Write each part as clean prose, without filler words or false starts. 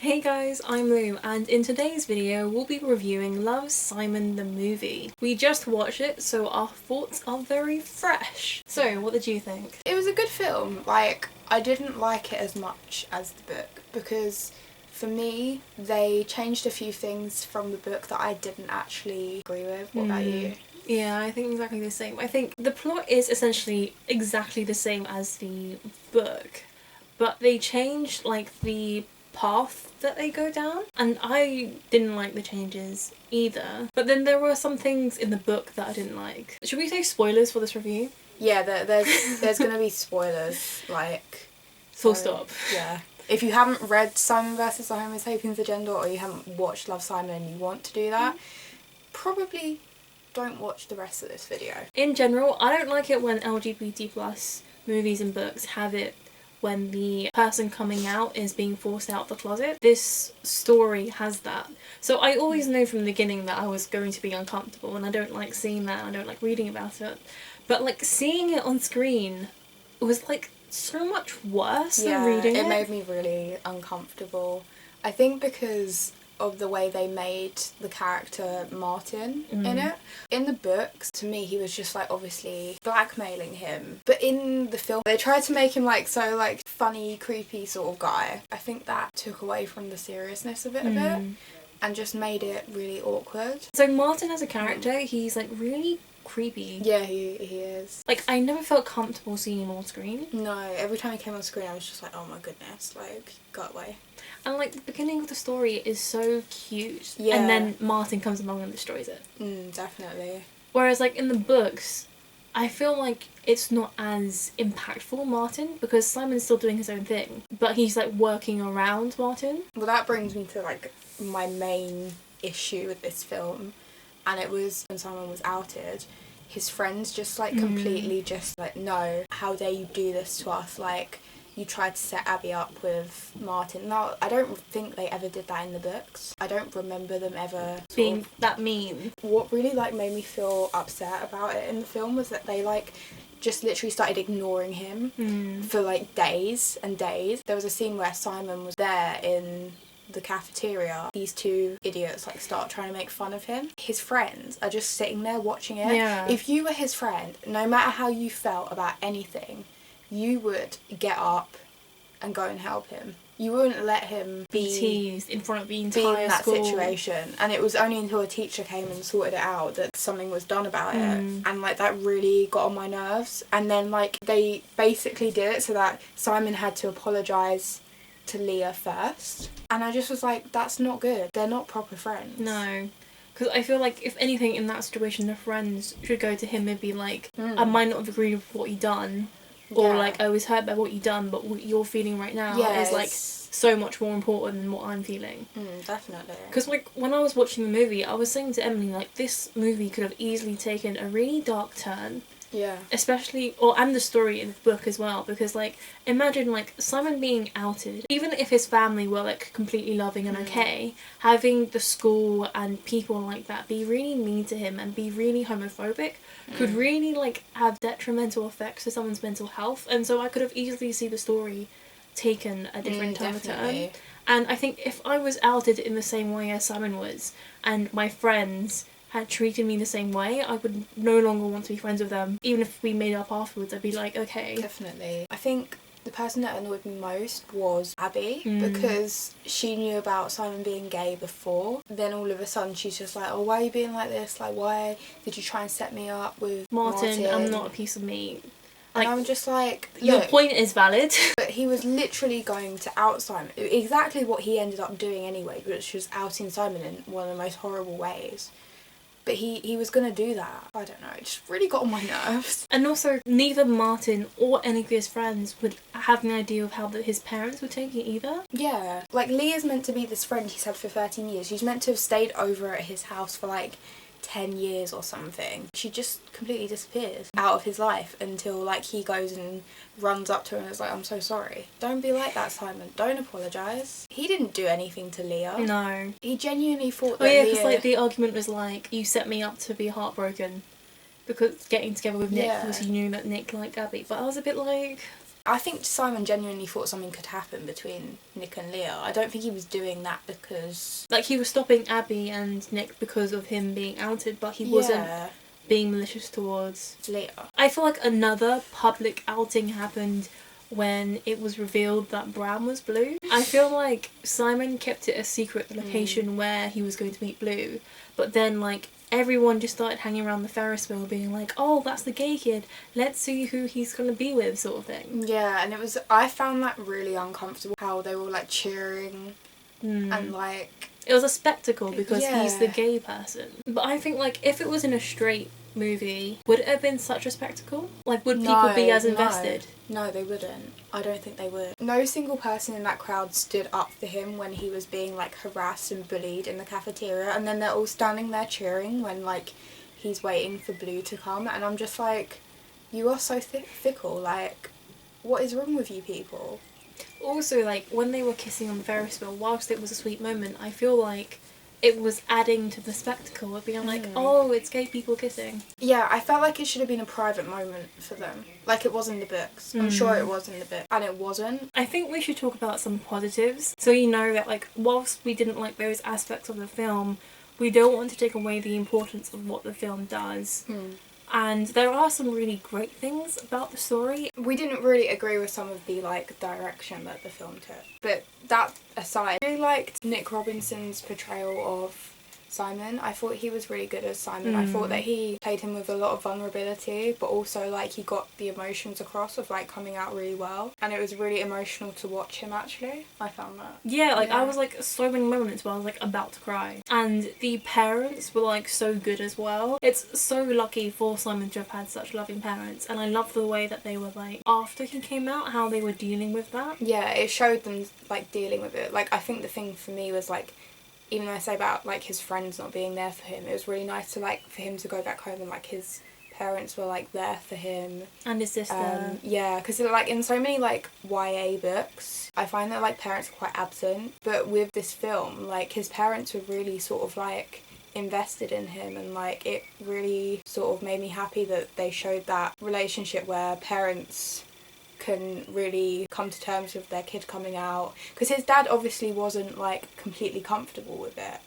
Hey guys, I'm Lou, and in today's video we'll be reviewing Love, Simon the movie. We just watched it, so our thoughts are very fresh. So, what did you think? It was a good film. I didn't like it as much as the book because for me, they changed a few things from the book that I didn't actually agree with. What about you? Yeah, I think exactly the same. I think the plot is essentially exactly the same as the book, but they changed the path that they go down, and I didn't like the changes either. But then there were some things in the book that I didn't like. Should we say spoilers for this review? Yeah, there's gonna be spoilers, Full stop. Yeah. If you haven't read Simon vs. the Homo Sapiens Agenda, or you haven't watched Love, Simon and you want to do that, probably don't watch the rest of this video. In general, I don't like it when LGBT plus movies and books have it when the person coming out is being forced out the closet. This story has that. So I always knew from the beginning that I was going to be uncomfortable, and I don't like seeing that, I don't like reading about it. But seeing it on screen was so much worse than reading it. It made me really uncomfortable. I think because of the way they made the character Martin in it. In the books, to me, he was just obviously blackmailing him. But in the film, they tried to make him funny, creepy sort of guy. I think that took away from the seriousness of it a bit and just made it really awkward. So Martin as a character, he's really creepy. Yeah, he is. I never felt comfortable seeing him on screen. No, every time he came on screen I was just oh my goodness, go away. And the beginning of the story is so cute. Yeah. And then Martin comes along and destroys it. Definitely. Whereas in the books, I feel it's not as impactful, Martin, because Simon's still doing his own thing. But he's working around Martin. Well, that brings me to my main issue with this film. And it was when Simon was outed, his friends just completely just no, how dare you do this to us, you tried to set Abby up with Martin. Now, I don't think they ever did that in the books. I don't remember them ever being that mean. What really made me feel upset about it in the film was that they just literally started ignoring him for days and days. There was a scene where Simon was there in the cafeteria. These two idiots start trying to make fun of him. His friends are just sitting there watching it. Yeah. If you were his friend, no matter how you felt about anything, you would get up and go and help him. You wouldn't let him be teased in front of the entire in that school. situation. And it was only until a teacher came and sorted it out that something was done about it. And that really got on my nerves. And then they basically did it so that Simon had to apologise to Leah first. And I just was that's not good. They're not proper friends. No. Because I feel if anything in that situation, the friends should go to him and be I might not have agreed with what you done. Or I was hurt by what you done, but what you're feeling right now is so much more important than what I'm feeling. Definitely. Because when I was watching the movie, I was saying to Emily this movie could have easily taken a really dark turn. Yeah. Especially, and the story in the book as well, because imagine Simon being outed, even if his family were completely loving and okay, having the school and people like that be really mean to him and be really homophobic could really have detrimental effects to someone's mental health. And so I could have easily see the story taken a different turn. And I think if I was outed in the same way as Simon was, and my friends had treated me the same way, I would no longer want to be friends with them. Even if we made up afterwards, I'd be okay. Definitely. I think the person that annoyed me most was Abby, because she knew about Simon being gay before. Then all of a sudden she's just oh, why are you being like this? Why did you try and set me up with Martin? I'm not a piece of meat. And I'm just your point is valid. But he was literally going to out Simon. Exactly what he ended up doing anyway, which was outing Simon in one of the most horrible ways. But he was going to do that. I don't know, it just really got on my nerves. And also, neither Martin or any of his friends would have an idea of how his parents would take it either. Yeah. Leah's meant to be this friend he's had for 13 years. She's meant to have stayed over at his house for 10 years or something. She just completely disappears out of his life until he goes and runs up to her and is I'm so sorry. Don't be like that, Simon. Don't apologise. He didn't do anything to Leah. No. He genuinely thought that Leah... because the argument was you set me up to be heartbroken because getting together with Nick because you knew that Nick liked Abby. But I was a bit I think Simon genuinely thought something could happen between Nick and Leah. I don't think he was doing that because... Like, he was stopping Abby and Nick because of him being outed, but he wasn't being malicious towards Leah. I feel like another public outing happened when it was revealed that Bram was Blue. I feel like Simon kept it a secret, the location where he was going to meet Blue, but then like everyone just started hanging around the Ferris wheel being like, oh, that's the gay kid, let's see who he's gonna be with, sort of thing. Yeah, and I found that really uncomfortable, how they were like cheering and like... It was a spectacle because he's the gay person. But I think like if it was in a straight movie, would it have been such a spectacle? Like, would people be as invested? No, they wouldn't. I don't think they would. No single person in that crowd stood up for him when he was being like harassed and bullied in the cafeteria, and then they're all standing there cheering when like he's waiting for Blue to come, and I'm just like, you are so fickle, like what is wrong with you people? Also, like, when they were kissing on the Ferris wheel, whilst it was a sweet moment, I feel like it was adding to the spectacle of being like, oh, it's gay people kissing. Yeah, I felt like it should have been a private moment for them. Like it was in the books. I'm sure it was in the book. And it wasn't. I think we should talk about some positives. So you know that, like, whilst we didn't like those aspects of the film, we don't want to take away the importance of what the film does. And there are some really great things about the story. We didn't really agree with some of the like direction that the film took. But that aside, I really liked Nick Robinson's portrayal of Simon. I thought he was really good as Simon. I thought that he played him with a lot of vulnerability, but also like he got the emotions across of like coming out really well, and it was really emotional to watch him actually. I found that. Yeah, like I was like so many moments where I was like about to cry, and the parents were like so good as well. It's so lucky for Simon to have had such loving parents, and I love the way that they were like after he came out, how they were dealing with that. Yeah, it showed them like dealing with it. Like I think the thing for me was like, even though I say about like his friends not being there for him, it was really nice to like for him to go back home and like his parents were like there for him and his sister. Yeah, because like in so many like YA books, I find that like parents are quite absent, but with this film, like his parents were really sort of like invested in him, and like it really sort of made me happy that they showed that relationship where parents can really come to terms with their kid coming out, because his dad obviously wasn't like completely comfortable with it,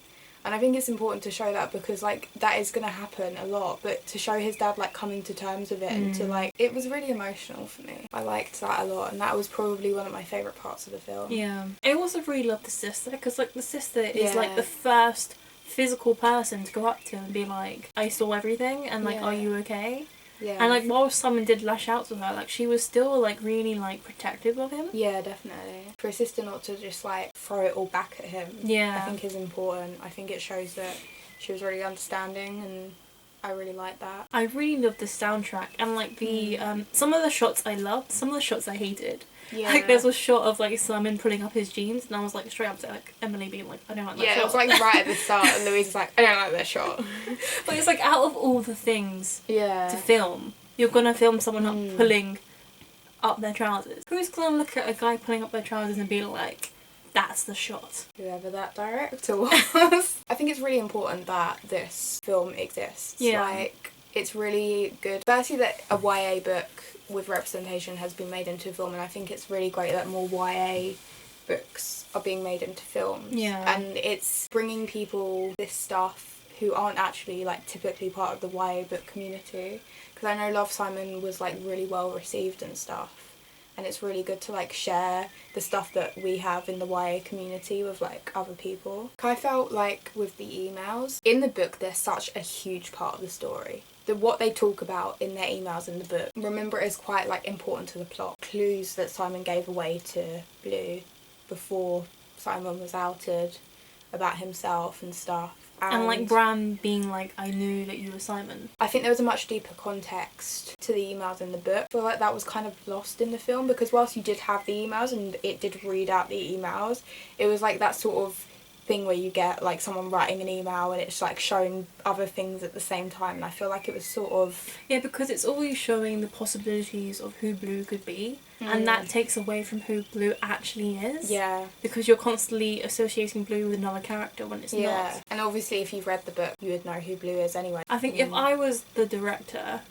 and I think it's important to show that because like that is going to happen a lot, but to show his dad like coming to terms with it and to like, it was really emotional for me. I liked that a lot, and that was probably one of my favourite parts of the film. Yeah, I also really love the sister, because like the sister is like the first physical person to go up to him and be like, I saw everything and like, are you okay? Yeah. And like while Simon did lash out to her, like she was still like really like protective of him. Yeah, definitely. For a sister not to just like throw it all back at him, I think is important. I think it shows that she was really understanding, and I really like that. I really loved the soundtrack, and like the some of the shots I loved, some of the shots I hated. Yeah. Like there's a shot of like Simon pulling up his jeans, and I was like straight up to like Emily being like, I don't like that shot. Yeah, it was like right at the start, and Louise was like, I don't like that shot. But it's like out of all the things to film, you're gonna film someone up pulling up their trousers. Who's gonna look at a guy pulling up their trousers and be like, that's the shot? Whoever that director was. I think it's really important that this film exists. Yeah. Like, it's really good. Firstly, that a YA book with representation has been made into a film, and I think it's really great that more YA books are being made into films. Yeah. And it's bringing people this stuff who aren't actually like typically part of the YA book community, because I know Love, Simon was like really well received and stuff, and it's really good to like share the stuff that we have in the YA community with like other people. I felt like with the emails in the book, they're such a huge part of the story. What they talk about in their emails in the book, remember, is quite like important to the plot. Clues that Simon gave away to Blue before Simon was outed about himself and stuff. And like Bram being like, I knew that you were Simon. I think there was a much deeper context to the emails in the book. I feel like that was kind of lost in the film, because whilst you did have the emails and it did read out the emails, it was like that sort of thing where you get like someone writing an email and it's like showing other things at the same time, and I feel like it was sort of... Yeah, because it's always showing the possibilities of who Blue could be, and that takes away from who Blue actually is. Yeah. Because you're constantly associating Blue with another character when it's Yeah. not. And obviously if you've read the book, you would know who Blue is anyway. I think if I was the director,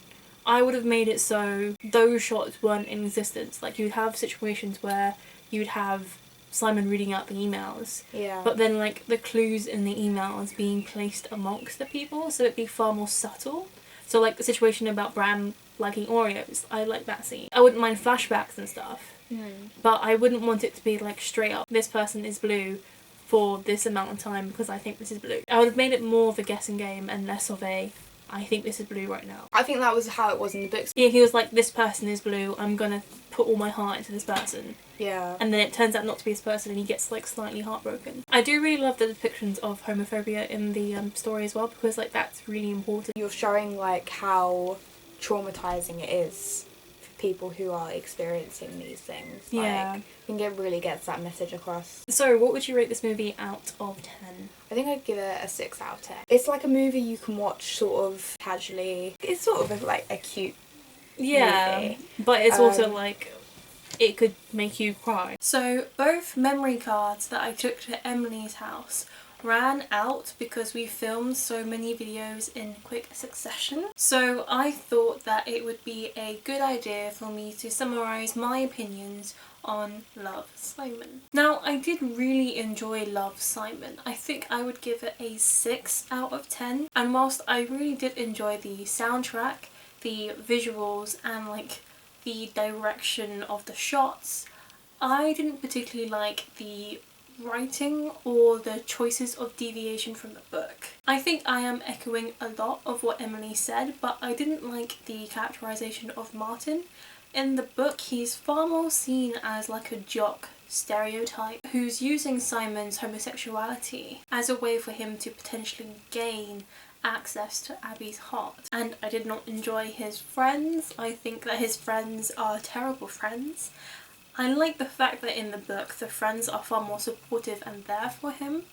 I would have made it so those shots weren't in existence. Like, you'd have situations where you'd have Simon reading out the emails, Yeah. but then like the clues in the emails being placed amongst the people, so it'd be far more subtle. So like the situation about Bran liking Oreos, I like that scene. I wouldn't mind flashbacks and stuff, but I wouldn't want it to be like straight up, this person is blue for this amount of time because I think this is blue. I would have made it more of a guessing game and less of a, I think this is blue right now. I think that was how it was in the books. Yeah, he was like, this person is blue, I'm gonna put all my heart into this person. Yeah. And then it turns out not to be this person and he gets like slightly heartbroken. I do really love the depictions of homophobia in the story as well, because like that's really important. You're showing like how traumatizing it is for people who are experiencing these things. Yeah. Like, I think it really gets that message across. So what would you rate this movie out of 10? I think I'd give it a 6 out of 10. It's like a movie you can watch sort of casually. It's sort of like a cute movie. But it's also like, it could make you cry. So both memory cards that I took to Emily's house ran out because we filmed so many videos in quick succession. So I thought that it would be a good idea for me to summarise my opinions on Love, Simon. Now, I did really enjoy Love, Simon. I think I would give it a 6 out of 10. And whilst I really did enjoy the soundtrack, the visuals and like the direction of the shots, I didn't particularly like the writing or the choices of deviation from the book. I think I am echoing a lot of what Emily said, but I didn't like the characterization of Martin. In the book, he's far more seen as like a jock stereotype who's using Simon's homosexuality as a way for him to potentially gain access to Abby's heart. And I did not enjoy his friends. I think that his friends are terrible friends. I like the fact that in the book the friends are far more supportive and there for him.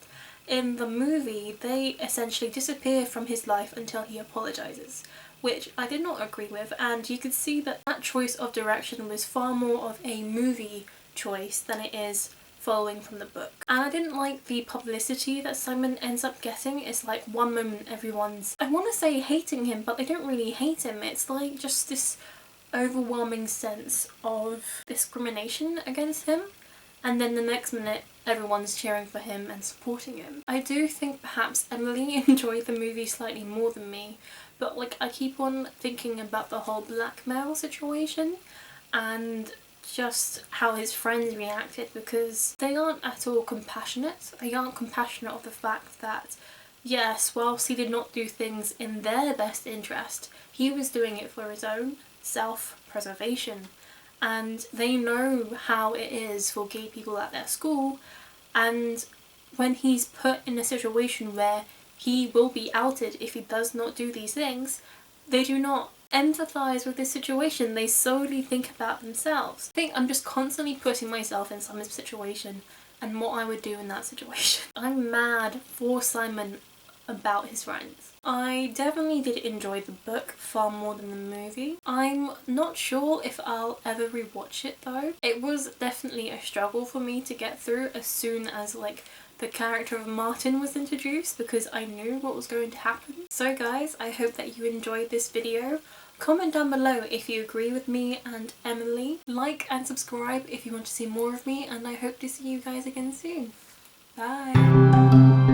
In the movie, they essentially disappear from his life until he apologises, which I did not agree with, and you could see that that choice of direction was far more of a movie choice than it is following from the book. And I didn't like the publicity that Simon ends up getting. It's like one moment everyone's, I want to say hating him, but they don't really hate him. It's like just this overwhelming sense of discrimination against him, and then the next minute everyone's cheering for him and supporting him. I do think perhaps Emily enjoyed the movie slightly more than me, but like I keep on thinking about the whole blackmail situation and just how his friends reacted, because they aren't at all compassionate. They aren't compassionate of the fact that yes, whilst he did not do things in their best interest, he was doing it for his own self-preservation, and they know how it is for gay people at their school, and when he's put in a situation where he will be outed if he does not do these things, they do not empathise with this situation. They solely think about themselves. I think I'm just constantly putting myself in Simon's situation and what I would do in that situation. I'm mad for Simon about his friends. I definitely did enjoy the book far more than the movie. I'm not sure if I'll ever rewatch it though. It was definitely a struggle for me to get through as soon as like the character of Martin was introduced, because I knew what was going to happen. So guys, I hope that you enjoyed this video. Comment down below if you agree with me and Emily. Like and subscribe if you want to see more of me, and I hope to see you guys again soon. Bye!